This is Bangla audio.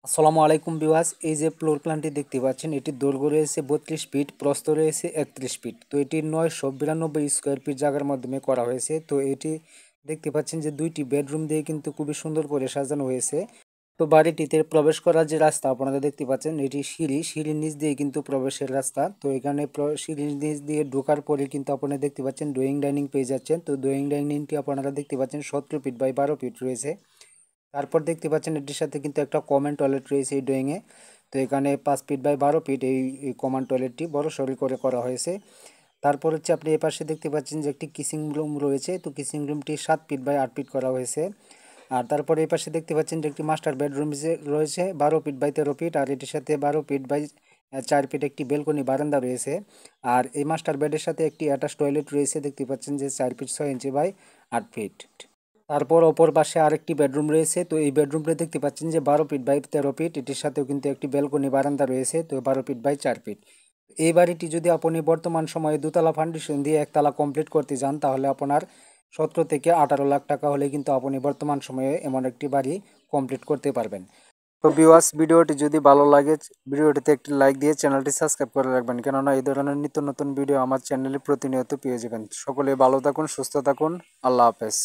আসসালামু আলাইকুম ভিউয়ার্স, এই যে ফ্লোর প্ল্যানটি দেখতে পাচ্ছেন, এটির দৈর্ঘ্য রয়েছে 32 ফিট, প্রস্থ রয়েছে 31 ফিট। তো এটি 992 স্কোয়ার ফিট জায়গার মাধ্যমে করা হয়েছে। তো এটি দেখতে পাচ্ছেন যে দুইটি বেডরুম দিয়ে কিন্তু খুবই সুন্দর করে সাজানো হয়েছে। তো বাড়িটিতে প্রবেশ করার যে রাস্তা আপনারা দেখতে পাচ্ছেন, এটি সিঁড়ির নিচ দিয়ে কিন্তু প্রবেশের রাস্তা। তো এখানে সিঁড়ির নিচ দিয়ে ঢোকার পরে কিন্তু আপনারা দেখতে পাচ্ছেন ড্রয়িং ডাইনিং পেয়ে যাচ্ছেন। তো ড্রয়িং ডাইনিংটি আপনারা দেখতে পাচ্ছেন 17 ফিট বাই 12 ফিট রয়েছে। তারপর দেখতে পাচ্ছেন এটির সাথে কিন্তু একটা কমন টয়লেট রয়েছে এই ড্রয়িংয়ে। তো এখানে 5 ফিট বাই 12 ফিট এই কমন টয়লেটটি বড় সড়ো করে করা হয়েছে। তারপর হচ্ছে আপনি এপাশে দেখতে পাচ্ছেন যে একটি কিসিং রুম রয়েছে। তো কিসিং রুমটি 7 ফিট বাই 8 ফিট করা হয়েছে। আর তারপরে এই পাশে দেখতে পাচ্ছেন যে একটি মাস্টার বেডরুম রয়েছে 12 ফিট বাই 13 ফিট, আর এটির সাথে 12 ফিট বাই 4 ফিট একটি বেলকনি বারান্দা রয়েছে। আর এই মাস্টার বেডের সাথে একটি অ্যাটাচ টয়লেট রয়েছে, দেখতে পাচ্ছেন যে 4 ফিট 6 ইঞ্চি বাই 8 ফিট। তারপর অপর পাশে আরেকটি বেডরুম রয়েছে। তো এই বেডরুমটা দেখতে পাচ্ছেন যে 12 ফিট বাই 13 ফিট, এটির সাথেও কিন্তু একটি ব্যালকনি বারান্দা রয়েছে। তো 12 ফিট বাই 4 ফিট। এই বাড়িটি যদি আপনি বর্তমান সময়ে দোতলা ফাউন্ডেশন দিয়ে একতলা কমপ্লিট করতে যান, তাহলে আপনার 17 থেকে 18 লাখ টাকা হলে কিন্তু আপনি বর্তমান সময়ে এমন একটি বাড়ি কমপ্লিট করতে পারবেন। তো ভিউয়ার্স, ভিডিওটি যদি ভালো লাগে, ভিডিওটিতে একটি লাইক দিয়ে চ্যানেলটি সাবস্ক্রাইব করে রাখবেন, কেননা এই ধরনের নিত্য নতুন ভিডিও আমার চ্যানেলে প্রতিনিয়ত পেয়ে যাবেন। সকলে ভালো থাকুন, সুস্থ থাকুন। আল্লাহ হাফেজ।